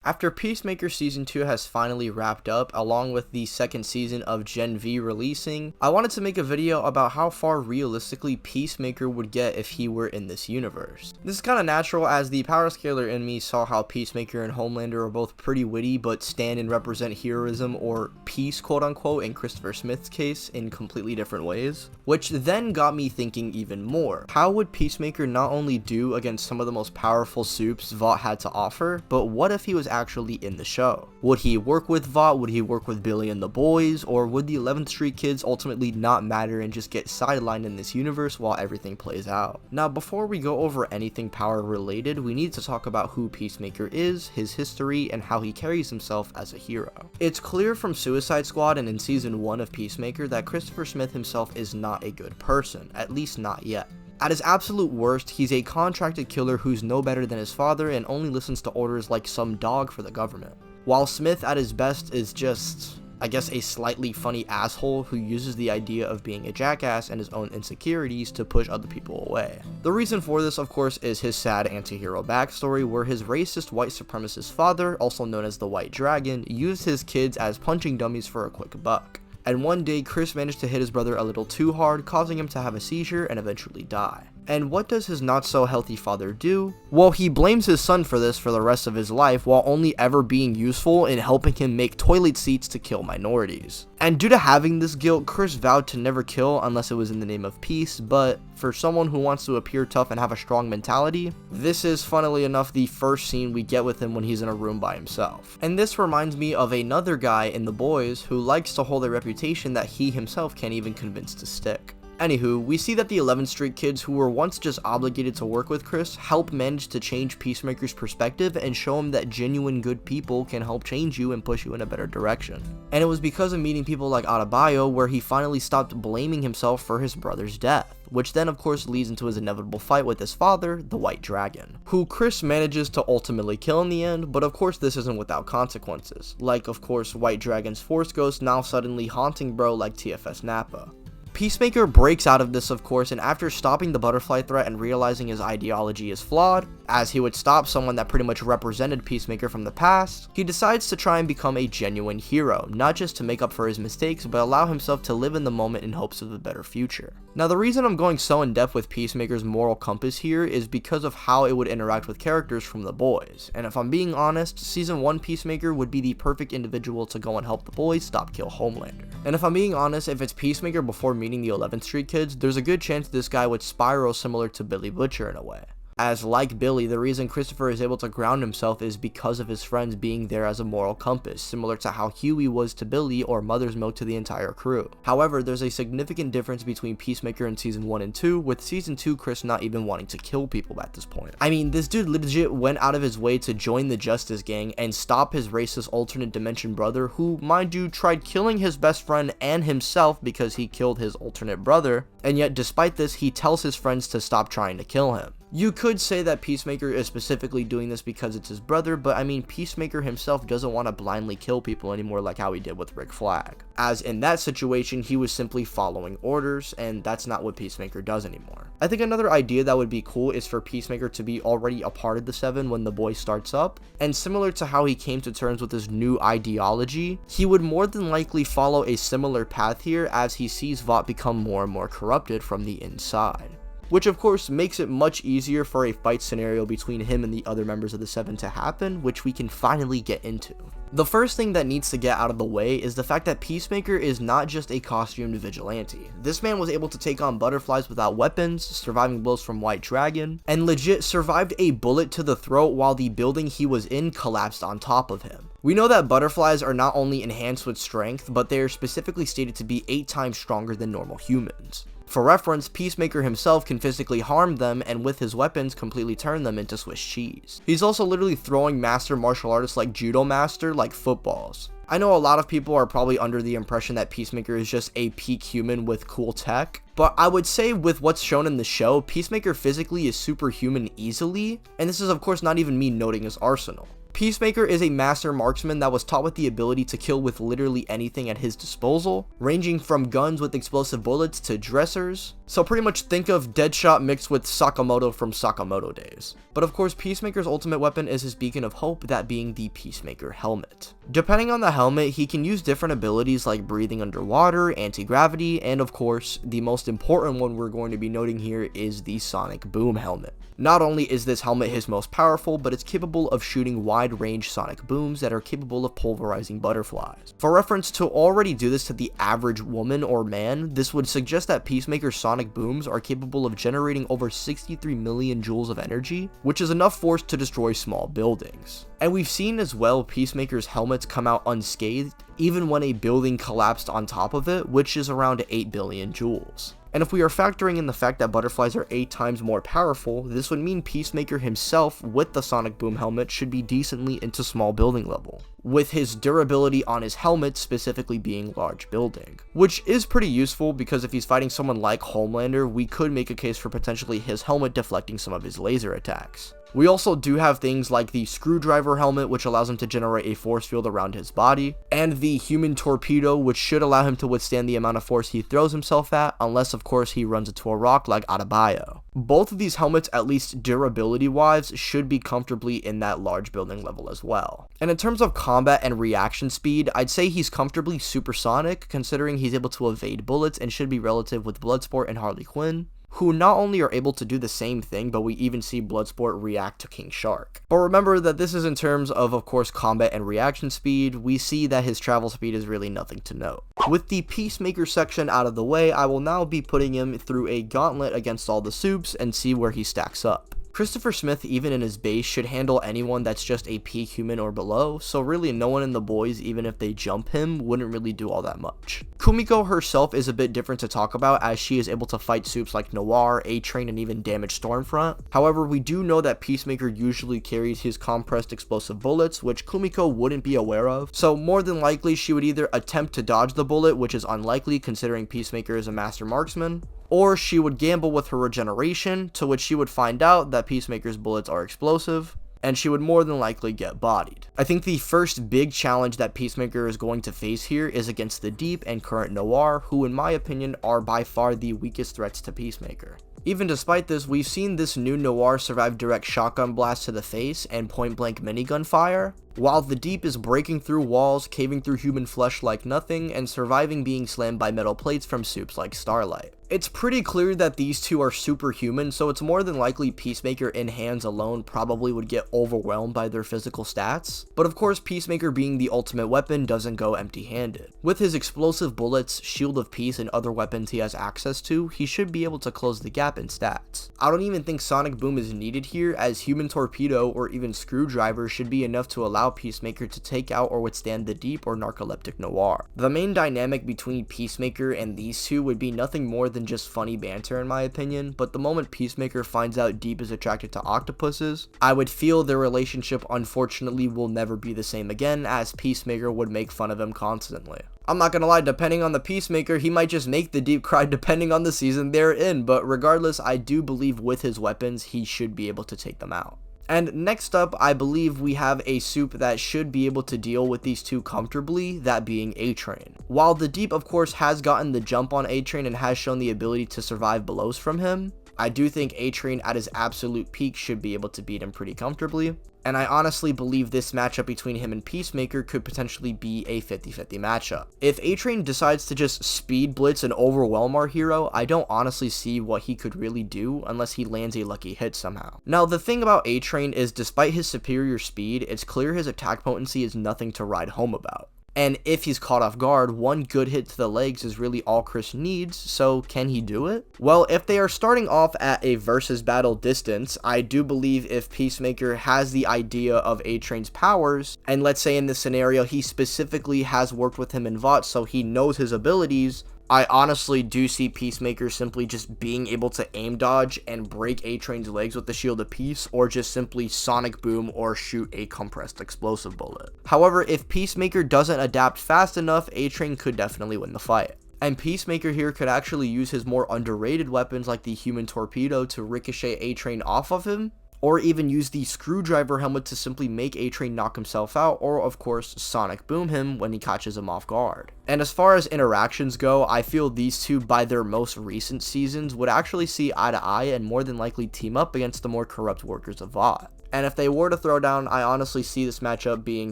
After Peacemaker Season 2 has finally wrapped up, along with the second season of Gen V releasing, I wanted to make a video about how far realistically Peacemaker would get if he were in this universe. This is kind of natural, as the power scaler in me saw how Peacemaker and Homelander are both pretty witty but stand and represent heroism or peace, quote unquote, in Christopher Smith's case in completely different ways, which then got me thinking even more. How would Peacemaker not only do against some of the most powerful supes Vought had to offer, but what if he was actually in the show? Would he work with Vought? Would he work with Billy and the boys? Or would the 11th Street kids ultimately not matter and just get sidelined in this universe while everything plays out? Now, before we go over anything power related, we need to talk about who Peacemaker is, his history, and how he carries himself as a hero. It's clear from Suicide Squad and in Season 1 of Peacemaker that Christopher Smith himself is not a good person, at least not yet. At his absolute worst, he's a contracted killer who's no better than his father and only listens to orders like some dog for the government. While Smith at his best is just, I guess, a slightly funny asshole who uses the idea of being a jackass and his own insecurities to push other people away. The reason for this, of course, is his sad anti-hero backstory, where his racist white supremacist father, also known as the White Dragon, used his kids as punching dummies for a quick buck. And one day, Chris managed to hit his brother a little too hard, causing him to have a seizure and eventually die. And what does his not so healthy father do? Well, he blames his son for this for the rest of his life, while only ever being useful in helping him make toilet seats to kill minorities. And due to having this guilt, Chris vowed to never kill unless it was in the name of peace, but for someone who wants to appear tough and have a strong mentality, this is, funnily enough, the first scene we get with him when he's in a room by himself. And this reminds me of another guy in The Boys who likes to hold a reputation that he himself can't even convince to stick. Anywho, we see that the 11th Street kids who were once just obligated to work with Chris help manage to change Peacemaker's perspective and show him that genuine good people can help change you and push you in a better direction. And it was because of meeting people like Adebayo where he finally stopped blaming himself for his brother's death, which then of course leads into his inevitable fight with his father, the White Dragon, who Chris manages to ultimately kill in the end, but of course this isn't without consequences, like of course White Dragon's Force Ghost now suddenly haunting bro like TFS Nappa. Peacemaker breaks out of this, of course, and after stopping the butterfly threat and realizing his ideology is flawed, as he would stop someone that pretty much represented Peacemaker from the past, he decides to try and become a genuine hero, not just to make up for his mistakes, but allow himself to live in the moment in hopes of a better future. Now, the reason I'm going so in depth with Peacemaker's moral compass here is because of how it would interact with characters from The Boys, and if I'm being honest, Season 1 Peacemaker would be the perfect individual to go and help the boys stop kill Homelander. And if I'm being honest, if it's Peacemaker before meeting the 11th Street kids, there's a good chance this guy would spiral similar to Billy Butcher in a way. As like Billy, the reason Christopher is able to ground himself is because of his friends being there as a moral compass, similar to how Huey was to Billy or Mother's Milk to the entire crew. However, there's a significant difference between Peacemaker in Season 1 and 2, with Season 2 Chris not even wanting to kill people at this point. I mean, this dude legit went out of his way to join the Justice Gang and stop his racist alternate dimension brother, who, mind you, tried killing his best friend and himself because he killed his alternate brother, and yet despite this, he tells his friends to stop trying to kill him. You could say that Peacemaker is specifically doing this because it's his brother, but I mean, Peacemaker himself doesn't want to blindly kill people anymore like how he did with Rick Flag. As in that situation, he was simply following orders, and that's not what Peacemaker does anymore. I think another idea that would be cool is for Peacemaker to be already a part of the Seven when the boy starts up, and similar to how he came to terms with his new ideology, he would more than likely follow a similar path here as he sees Vought become more and more corrupted from the inside. Which of course makes it much easier for a fight scenario between him and the other members of the Seven to happen, which we can finally get into. The first thing that needs to get out of the way is the fact that Peacemaker is not just a costumed vigilante. This man was able to take on butterflies without weapons, surviving blows from White Dragon, and legit survived a bullet to the throat while the building he was in collapsed on top of him. We know that butterflies are not only enhanced with strength, but they are specifically stated to be 8 times stronger than normal humans. For reference, Peacemaker himself can physically harm them and with his weapons completely turn them into Swiss cheese. He's also literally throwing master martial artists like Judo Master like footballs. I know a lot of people are probably under the impression that Peacemaker is just a peak human with cool tech, but I would say with what's shown in the show, Peacemaker physically is superhuman easily, and this is of course not even me noting his arsenal. Peacemaker is a master marksman that was taught with the ability to kill with literally anything at his disposal, ranging from guns with explosive bullets to dressers. So pretty much think of Deadshot mixed with Sakamoto from Sakamoto days. But of course, Peacemaker's ultimate weapon is his beacon of hope, that being the Peacemaker helmet. Depending on the helmet, he can use different abilities like breathing underwater, anti-gravity, and of course, the most important one we're going to be noting here is the sonic boom helmet. Not only is this helmet his most powerful, but it's capable of shooting wide-range sonic booms that are capable of pulverizing butterflies. For reference, to already do this to the average woman or man, this would suggest that Peacemaker's sonic booms are capable of generating over 63 million joules of energy, which is enough force to destroy small buildings. And we've seen as well Peacemaker's helmets come out unscathed, even when a building collapsed on top of it, which is around 8 billion joules. And if we are factoring in the fact that butterflies are 8 times more powerful, this would mean Peacemaker himself with the sonic boom helmet should be decently into small building level, with his durability on his helmet specifically being large building. Which is pretty useful because if he's fighting someone like Homelander, we could make a case for potentially his helmet deflecting some of his laser attacks. We also do have things like the screwdriver helmet, which allows him to generate a force field around his body, and the human torpedo, which should allow him to withstand the amount of force he throws himself at, unless of course he runs into a rock like Adebayo. Both of these helmets, at least durability wise, should be comfortably in that large building level as well. And in terms of combat and reaction speed, I'd say he's comfortably supersonic, considering he's able to evade bullets and should be relative with Bloodsport and Harley Quinn, who not only are able to do the same thing, but we even see Bloodsport react to King Shark. But remember that this is in terms of course, combat and reaction speed. We see that his travel speed is really nothing to note. With the Peacemaker section out of the way, I will now be putting him through a gauntlet against all the supes and see where he stacks up. Christopher Smith, even in his base, should handle anyone that's just a peak human or below, so really no one in the boys, even if they jump him, wouldn't really do all that much. Kumiko herself is a bit different to talk about, as she is able to fight supes like Noir, A-Train, and even damage Stormfront. However, we do know that Peacemaker usually carries his compressed explosive bullets, which Kumiko wouldn't be aware of, so more than likely she would either attempt to dodge the bullet, which is unlikely considering Peacemaker is a master marksman, or she would gamble with her regeneration, to which she would find out that Peacemaker's bullets are explosive, and she would more than likely get bodied. I think the first big challenge that Peacemaker is going to face here is against the Deep and Current Noir, who in my opinion are by far the weakest threats to Peacemaker. Even despite this, we've seen this new Noir survive direct shotgun blasts to the face and point-blank minigun fire, while the Deep is breaking through walls, caving through human flesh like nothing, and surviving being slammed by metal plates from supes like Starlight. It's pretty clear that these two are superhuman, so it's more than likely Peacemaker in hands alone probably would get overwhelmed by their physical stats, but of course Peacemaker being the ultimate weapon doesn't go empty-handed. With his explosive bullets, Shield of Peace, and other weapons he has access to, he should be able to close the gap in stats. I don't even think Sonic Boom is needed here, as Human Torpedo or even Screwdriver should be enough to allow Peacemaker to take out or withstand the Deep or Narcoleptic Noir. The main dynamic between Peacemaker and these two would be nothing more than just funny banter in my opinion, but the moment Peacemaker finds out Deep is attracted to octopuses, I would feel their relationship unfortunately will never be the same again, as Peacemaker would make fun of him constantly. I'm not gonna lie, depending on the Peacemaker, he might just make the Deep cry depending on the season they're in, but regardless, I do believe with his weapons, he should be able to take them out. And next up, I believe we have a supe that should be able to deal with these two comfortably, that being A-Train. While the Deep of course has gotten the jump on A-Train and has shown the ability to survive blows from him, I do think A-Train at his absolute peak should be able to beat him pretty comfortably. And I honestly believe this matchup between him and Peacemaker could potentially be a 50-50 matchup. If A-Train decides to just speed blitz and overwhelm our hero, I don't honestly see what he could really do unless he lands a lucky hit somehow. Now the thing about A-Train is despite his superior speed, it's clear his attack potency is nothing to write home about. And if he's caught off guard, one good hit to the legs is really all Chris needs, so can he do it? Well, if they are starting off at a versus battle distance, I do believe if Peacemaker has the idea of A-Train's powers, and let's say in this scenario he specifically has worked with him in Vought so he knows his abilities, I honestly do see Peacemaker simply just being able to aim dodge and break A-Train's legs with the Shield of Peace, or just simply Sonic Boom or shoot a compressed explosive bullet. However, if Peacemaker doesn't adapt fast enough, A-Train could definitely win the fight. And Peacemaker here could actually use his more underrated weapons like the Human Torpedo to ricochet A-Train off of him, or even use the screwdriver helmet to simply make A-Train knock himself out, or of course sonic boom him when he catches him off guard. And as far as interactions go, I feel these two by their most recent seasons would actually see eye to eye and more than likely team up against the more corrupt workers of Vought. And if they were to throw down, I honestly see this matchup being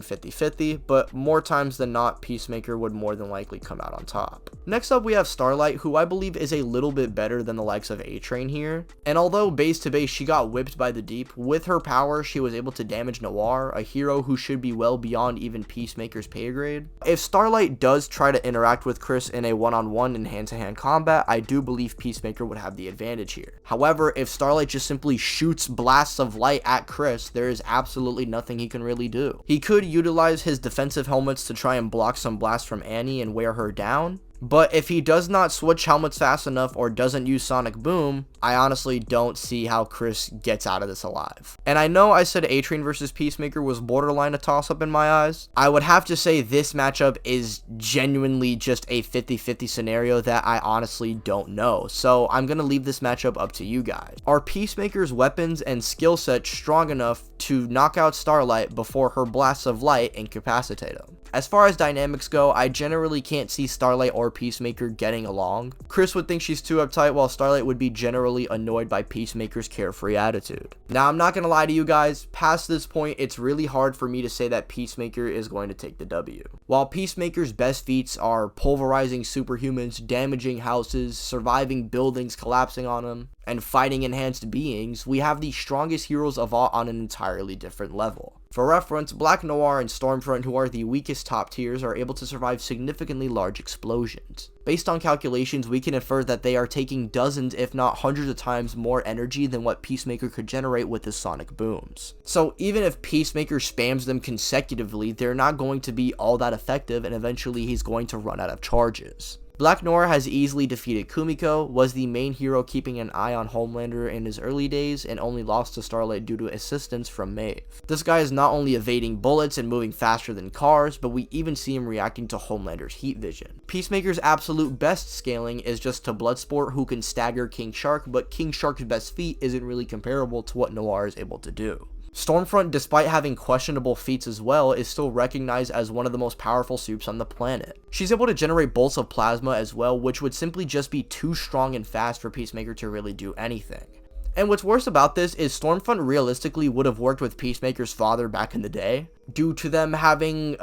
50-50, but more times than not, Peacemaker would more than likely come out on top. Next up, we have Starlight, who I believe is a little bit better than the likes of A-Train here. And although base to base she got whipped by the Deep, with her power she was able to damage Noir, a hero who should be well beyond even Peacemaker's pay grade. If Starlight does try to interact with Chris in a one-on-one and hand-to-hand combat, I do believe Peacemaker would have the advantage here. However, if Starlight just simply shoots blasts of light at Chris, there is absolutely nothing he can really do. He could utilize his defensive helmets to try and block some blasts from Annie and wear her down, but if he does not switch helmets fast enough or doesn't use sonic boom, I honestly don't see how Chris gets out of this alive. And I know I said A-Train versus Peacemaker was borderline a toss-up in my eyes. I would have to say this matchup is genuinely just a 50-50 scenario that I honestly don't know. So I'm going to leave this matchup up to you guys. Are Peacemaker's weapons and skill set strong enough to knock out Starlight before her blasts of light incapacitate him? As far as dynamics go, I generally can't see Starlight or Peacemaker getting along. Chris would think she's too uptight, while Starlight would be generally annoyed by Peacemaker's carefree attitude. Now, I'm not gonna lie to you guys, past this point, it's really hard for me to say that Peacemaker is going to take the W. While Peacemaker's best feats are pulverizing superhumans, damaging houses, surviving buildings collapsing on him, and fighting enhanced beings, we have the strongest heroes of all on an entirely different level. For reference, Black Noir and Stormfront, who are the weakest top tiers, are able to survive significantly large explosions. Based on calculations, we can infer that they are taking dozens if not hundreds of times more energy than what Peacemaker could generate with his sonic booms. So even if Peacemaker spams them consecutively, they're not going to be all that effective, and eventually he's going to run out of charges. Black Noir has easily defeated Kumiko, was the main hero keeping an eye on Homelander in his early days, and only lost to Starlight due to assistance from Maeve. This guy is not only evading bullets and moving faster than cars, but we even see him reacting to Homelander's heat vision. Peacemaker's absolute best scaling is just to Bloodsport, who can stagger King Shark, but King Shark's best feat isn't really comparable to what Noir is able to do. Stormfront, despite having questionable feats as well, is still recognized as one of the most powerful supes on the planet. She's able to generate bolts of plasma as well, which would simply just be too strong and fast for Peacemaker to really do anything. And what's worse about this is Stormfront realistically would have worked with Peacemaker's father back in the day, due to them having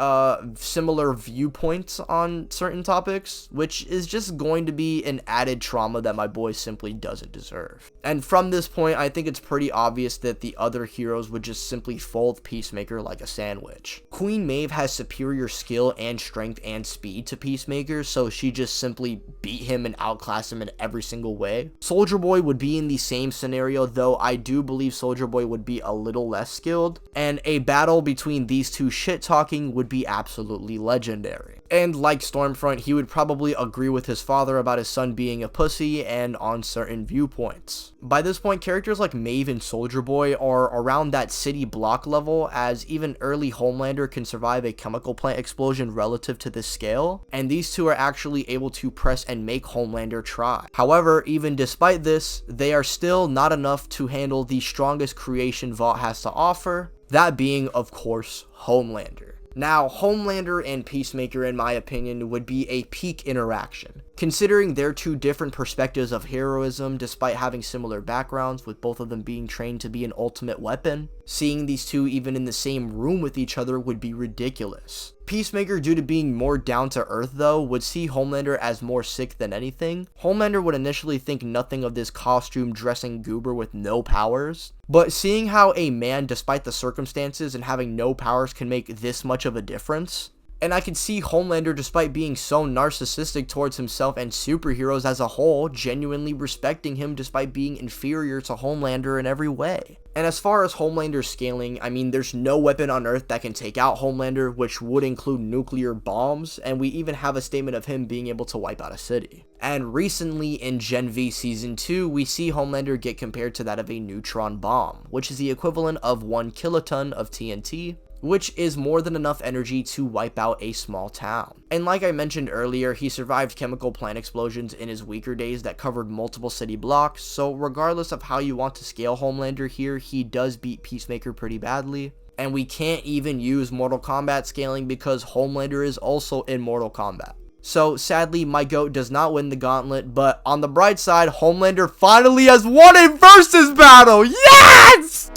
similar viewpoints on certain topics, which is just going to be an added trauma that my boy simply doesn't deserve. And from this point, I think it's pretty obvious that the other heroes would just simply fold Peacemaker like a sandwich. Queen Maeve has superior skill and strength and speed to Peacemaker, so she just simply beat him and outclass him in every single way. Soldier Boy would be in the same scenario, though I do believe Soldier Boy would be a little less skilled, and a battle between these two shit-talking would be absolutely legendary. And like Stormfront, he would probably agree with his father about his son being a pussy and on certain viewpoints. By this point, characters like Maeve and Soldier Boy are around that city block level, as even early Homelander can survive a chemical plant explosion relative to this scale, and these two are actually able to press and make Homelander try. However, even despite this, they are still not enough to handle the strongest creation Vought has to offer, that being, of course, Homelander. Now, Homelander and Peacemaker, in my opinion, would be a peak interaction. Considering their two different perspectives of heroism, despite having similar backgrounds, with both of them being trained to be an ultimate weapon, seeing these two even in the same room with each other would be ridiculous. Peacemaker, due to being more down to earth though, would see Homelander as more sick than anything. Homelander would initially think nothing of this costume dressing goober with no powers, but seeing how a man, despite the circumstances and having no powers, can make this much of a difference, and I can see Homelander, despite being so narcissistic towards himself and superheroes as a whole, genuinely respecting him despite being inferior to Homelander in every way. And as far as Homelander's scaling, I mean, there's no weapon on Earth that can take out Homelander, which would include nuclear bombs, and we even have a statement of him being able to wipe out a city. And recently in Gen V Season 2, we see Homelander get compared to that of a neutron bomb, which is the equivalent of 1 kiloton of TNT, which is more than enough energy to wipe out a small town. And like I mentioned earlier, he survived chemical plant explosions in his weaker days that covered multiple city blocks, so regardless of how you want to scale Homelander here, he does beat Peacemaker pretty badly. And we can't even use Mortal Kombat scaling because Homelander is also in Mortal Kombat. So sadly, my GOAT does not win the gauntlet, but on the bright side, Homelander finally has won a versus battle! Yes!